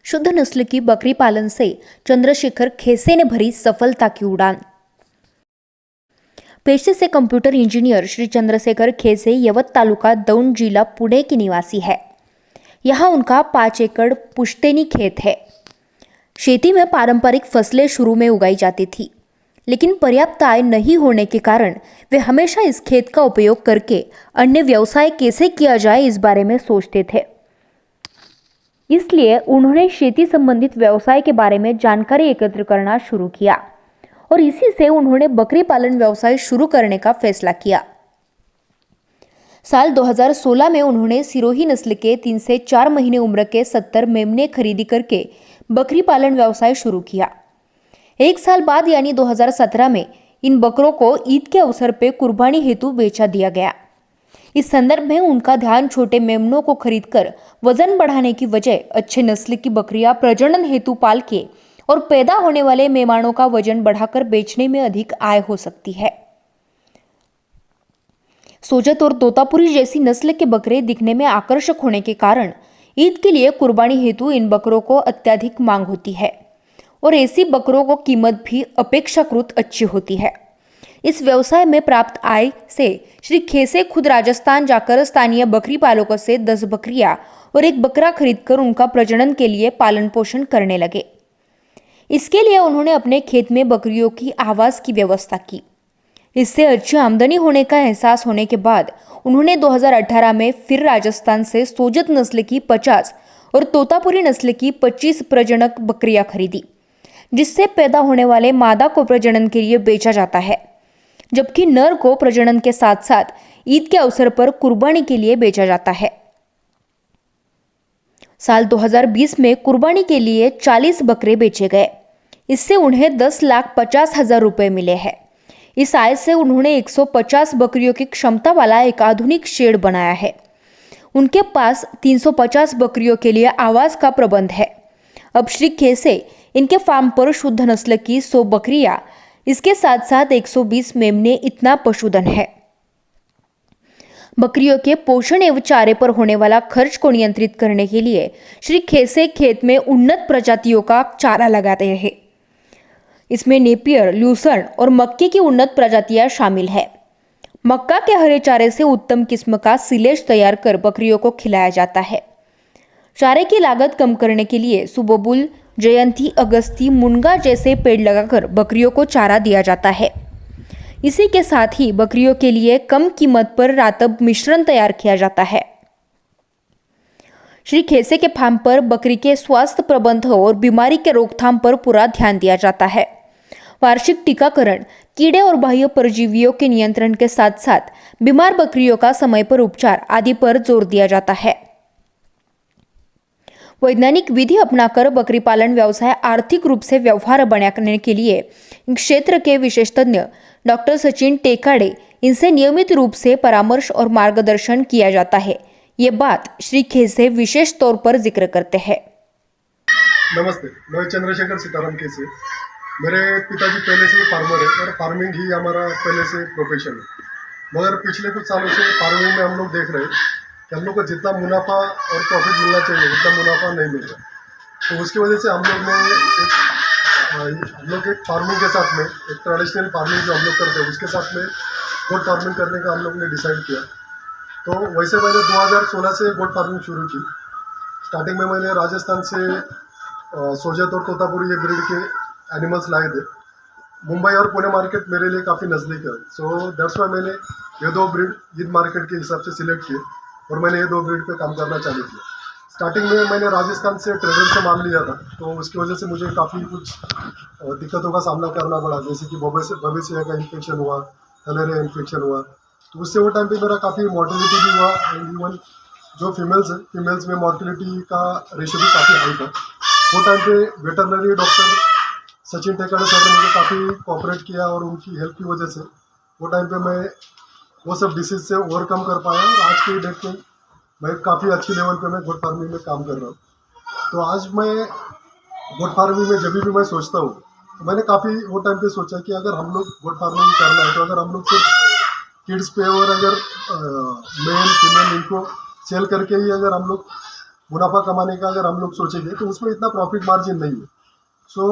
शुद्ध नस्ल की बकरी पालन से चंद्रशेखर खेसे ने भरी सफलता की उड़ान। पेशे से कंप्यूटर इंजीनियर श्री चंद्रशेखर खेसे यवत तालुका दौंड जिला पुणे के निवासी है। यहाँ उनका 5 एकड़ पुश्तैनी खेत है। खेती में पारंपरिक फसलें शुरू में उगाई जाती थी, लेकिन पर्याप्त आय नहीं होने के कारण वे हमेशा इस खेत का उपयोग करके अन्य व्यवसाय कैसे किया जाए इस बारे में सोचते थे। इसलिए उन्होंने खेती संबंधित व्यवसाय के बारे में जानकारी एकत्र करना शुरू किया और इसी से उन्होंने बकरी पालन व्यवसाय शुरू करने का फैसला किया। साल 2016 में उन्होंने सिरोही नस्ल के 3 से 4 महीने उम्र के 70 मेमने खरीदी करके बकरी पालन व्यवसाय शुरू किया। एक साल बाद यानी 2017 में इन बकरों को ईद के अवसर पर कुर्बानी हेतु बेचा दिया गया। इस संदर्भ में उनका ध्यान छोटे मेमनों को खरीदकर वजन बढ़ाने की वजह अच्छे नस्ल की बकरियां प्रजनन हेतु पाल के और पैदा होने वाले मेमनों का वजन बढ़ाकर बेचने में अधिक आय हो सकती है। सोजत और तोतापुरी जैसी नस्ल के बकरे दिखने में आकर्षक होने के कारण ईद के लिए कुर्बानी हेतु इन बकरों को अत्यधिक मांग होती है और ऐसी बकरों को कीमत भी अपेक्षाकृत अच्छी होती है। इस व्यवसाय में प्राप्त आय से श्री खेसे खुद राजस्थान जाकर स्थानीय बकरी पालकों से 10 बकरियां और 1 बकरा खरीदकर उनका प्रजनन के लिए पालन पोषण करने लगे। इसके लिए उन्होंने अपने खेत में बकरियों की आवास की व्यवस्था की। इससे अच्छी आमदनी होने का एहसास होने के बाद उन्होंने 2018 में फिर राजस्थान से सोजत नस्ल की 50 और तोतापुरी नस्ल की 25 प्रजनक बकरियां खरीदी, जिससे पैदा होने वाले मादा को प्रजनन के लिए बेचा जाता है, जबकि नर को प्रजनन के साथ साथ ईद के अवसर पर कुर्बानी के लिए बेचा जाता है। साल 2020 में कुर्बानी के लिए 40 बकरे बेचे गए। इससे उन्हें 10,50,000 रुपए मिले हैं। इस आय से उन्होंने 150 बकरियों की क्षमता वाला एक आधुनिक शेड बनाया है। उनके पास 350 बकरियों के लिए आवास का प्रबंध है। अब श्री खेसे इनके फार्म पर शुद्ध नस्ल की 100 बकरियां, इसके साथ साथ 120 मेमने इतना पशुधन है। बकरियों के पोषण एवं चारे पर होने वाला खर्च को नियंत्रित करने के लिए श्री खेसे खेत में उन्नत प्रजातियों का चारा लगाते हैं। इसमें नेपियर, ल्यूसर्न और मक्के की उन्नत प्रजातियां शामिल है। मक्का के हरे चारे से उत्तम किस्म का सिलेज तैयार कर बकरियों को खिलाया जाता है। चारे की लागत कम करने के लिए सुबबुल, जयंती, अगस्ती, मुनगा जैसे पेड़ लगाकर बकरियों को चारा दिया जाता है। इसी के साथ ही बकरियों के लिए कम कीमत पर रातब मिश्रण तैयार किया जाता है। श्री खेसे के फार्म पर बकरी के स्वास्थ्य प्रबंध और बीमारी के रोकथाम पर पूरा ध्यान दिया जाता है। वार्षिक टीकाकरण, कीड़े और बाह्य परजीवियों के नियंत्रण के साथ साथ बीमार बकरियों का समय पर उपचार आदि पर जोर दिया जाता है। वैज्ञानिक विधि अपनाकर बकरी पालन व्यवसाय आर्थिक रूप से व्यवहार बनाने के लिए क्षेत्र के विशेषज्ञ डॉक्टर सचिन टेकाड़े इनसे नियमित रूप से परामर्श और मार्गदर्शन किया जाता है। ये बात श्री खेसे विशेष तौर पर जिक्र करते हैं। नमस्ते, मैं चंद्रशेखर सीताराम खेसे। मेरे पिताजी पहले से फार्मर है और फार्मिंग ही हमारा पहले से प्रोफेशन है। मगर पिछले कुछ सालों से फार्मिंग में हम लोग देख रहे हैं कि हम लोग को जितना मुनाफा और प्रॉफिट मिलना चाहिए उतना मुनाफा नहीं मिल रहा। तो उसकी वजह से हम लोग एक फार्मिंग के साथ में एक ट्रेडिशनल फार्मिंग जो हम लोग करते हैं उसके साथ में गोट फार्मिंग करने का हम लोग ने डिसाइड किया। तो वैसे मैंने 2016 से गोट फार्मिंग शुरू की। स्टार्टिंग में मैंने राजस्थान से सोजत और तोतापुरी ये ब्रीड के एनिमल्स लाए थे। मुंबई और पुणे मार्केट मेरे लिए काफ़ी नज़दीक है, सो दैट्स वाई मैंने ये 2 ब्रीड ईद मार्केट के हिसाब से सिलेक्ट किए और मैंने ये 2 ब्रीड पे काम करना चालू किया। स्टार्टिंग में मैंने राजस्थान से ट्रेडर से माल लिया था, तो उसकी वजह से मुझे काफ़ी कुछ दिक्कतों का सामना करना पड़ा, जैसे कि बबेसिया का इन्फेक्शन हुआ, थलेरिया इन्फेक्शन हुआ। तो उससे वो टाइम पे मेरा काफ़ी मॉर्टिलिटी भी हुआ एंड इवन जो फीमेल्स में मॉर्टिलिटी का रेशो भी काफ़ी हाई था। वो टाइम पे वेटरनरी डॉक्टर सचिन टेकाड़े सर ने मुझे काफ़ी कोऑपरेट किया और उनकी हेल्प की वजह से वो टाइम पे मैं वो सब डिसीज से ओवरकम कर पाया और आज की डेट में मैं काफ़ी अच्छी लेवल पे मैं गोट फार्मिंग में काम कर रहा हूँ। तो आज मैं गोट फार्मिंग में जब भी मैं सोचता हूँ तो मैंने काफ़ी वो टाइम पे सोचा कि अगर हम लोग गोट फार्मिंग करना है तो अगर हम लोग सिर्फ किड्स पे और अगर मेल फीमेल इनको सेल करके ही अगर हम लोग मुनाफा कमाने का अगर हम लोग सोचेंगे तो उसमें इतना प्रॉफिट मार्जिन नहीं है। सो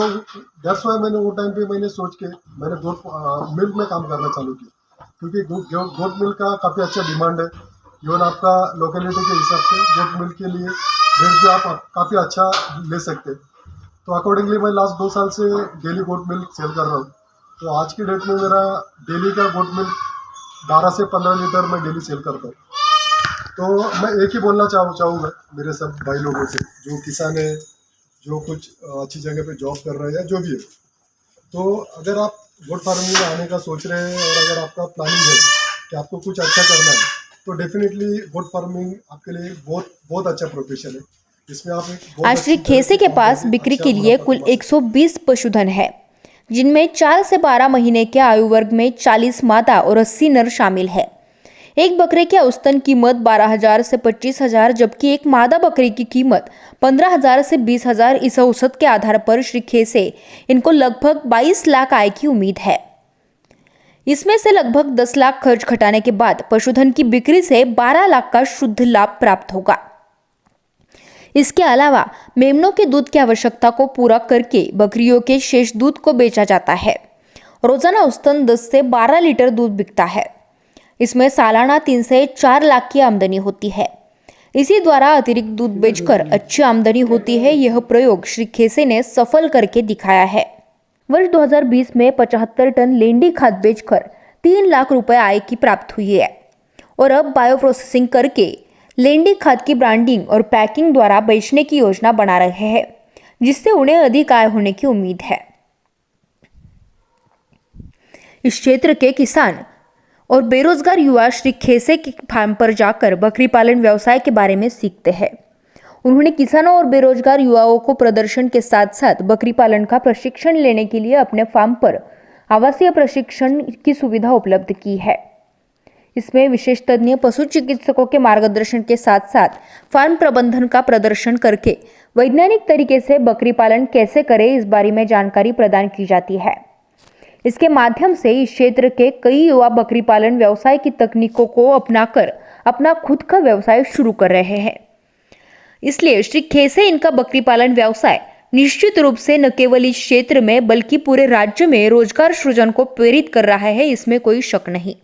दैट्स वाई मैंने वो टाइम पे मैंने सोच के मैंने गोट मिल्क में काम करना चालू किया, क्योंकि गोट मिल्क का काफ़ी अच्छा डिमांड है। इवन आपका लोकेलिटी के हिसाब से गोट मिल्क के लिए रेट भी आप काफ़ी अच्छा ले सकते हैं। तो अकॉर्डिंगली मैं लास्ट 2 साल से डेली गोट मिल्क सेल कर रहा हूँ। तो आज की डेट में मेरा डेली का गोट मिल्क 12 से 15 लीटर मैं डेली सेल करता हूँ। तो मैं एक ही बोलना चाहूँगा मेरे सब भाई लोगों से, जो किसान है, जो कुछ अच्छी जगह पे जॉब कर रहे हैं या जो भी है, तो अगर आप गोट फार्मिंग में आने का सोच रहे हैं और अगर आपका प्लानिंग है कि आपको कुछ अच्छा करना है, तो डेफिनेटली गोट फार्मिंग आपके लिए बहुत बहुत अच्छा प्रोफेशन है। इसमें आप एक बहुत आज श्री अच्छी तरह खेसे से के काम पास करके बिक्री अच्छा के लिए मुनाफा कुल कमा सकते हैं। 120 पशुधन है, जिनमें 4 से 12 महीने के आयु वर्ग में 40 मादा और 80 नर शामिल है। एक बकरे की औसतन कीमत 12,000 से 25,000, जबकि एक मादा बकरी की कीमत 15,000 से 20,000। इस औसत के आधार पर श्री खेसे इनको लगभग 22 लाख आय की उम्मीद है। इसमें से लगभग 10 लाख खर्च घटाने के बाद पशुधन की बिक्री से 12 लाख का शुद्ध लाभ प्राप्त होगा। इसके अलावा मेमनों के दूध की आवश्यकता को पूरा करके बकरियों के शेष दूध को बेचा जाता है। रोजाना औसतन 10 से 12 लीटर दूध बिकता है। इसमें सालाना 3 से 4 लाख की आमदनी होती है। इसी द्वारा अतिरिक्त दूध बेचकर अच्छी आमदनी होती है। यह प्रयोग श्री खेसे ने सफल करके दिखाया है। वर्ष 2020 में 75 टन लेंडी खाद बेचकर 3 लाख रुपए आय की प्राप्त हुई है और अब बायो प्रोसेसिंग करके लेंडी खाद की ब्रांडिंग और पैकिंग द्वारा बेचने की योजना बना रहे हैं, जिससे उन्हें अधिक आय होने की उम्मीद है। इस क्षेत्र के किसान और बेरोजगार युवा श्री खेसे के फार्म पर जाकर बकरी पालन व्यवसाय के बारे में सीखते हैं। उन्होंने किसानों और बेरोजगार युवाओं को प्रदर्शन के साथ साथ बकरी पालन का प्रशिक्षण लेने के लिए अपने फार्म पर आवासीय प्रशिक्षण की सुविधा उपलब्ध की है। इसमें विशेष तज्ञ पशु चिकित्सकों के मार्गदर्शन के साथ साथ फार्म प्रबंधन का प्रदर्शन करके वैज्ञानिक तरीके से बकरी पालन कैसे करें, इस बारे में जानकारी प्रदान की जाती है। इसके माध्यम से इस क्षेत्र के कई युवा बकरी पालन व्यवसाय की तकनीकों को अपनाकर अपना खुद का व्यवसाय शुरू कर रहे हैं। इसलिए श्री खेसे इनका बकरी पालन व्यवसाय निश्चित रूप से न केवल इस क्षेत्र में बल्कि पूरे राज्य में रोजगार सृजन को प्रेरित कर रहा है, इसमें कोई शक नहीं।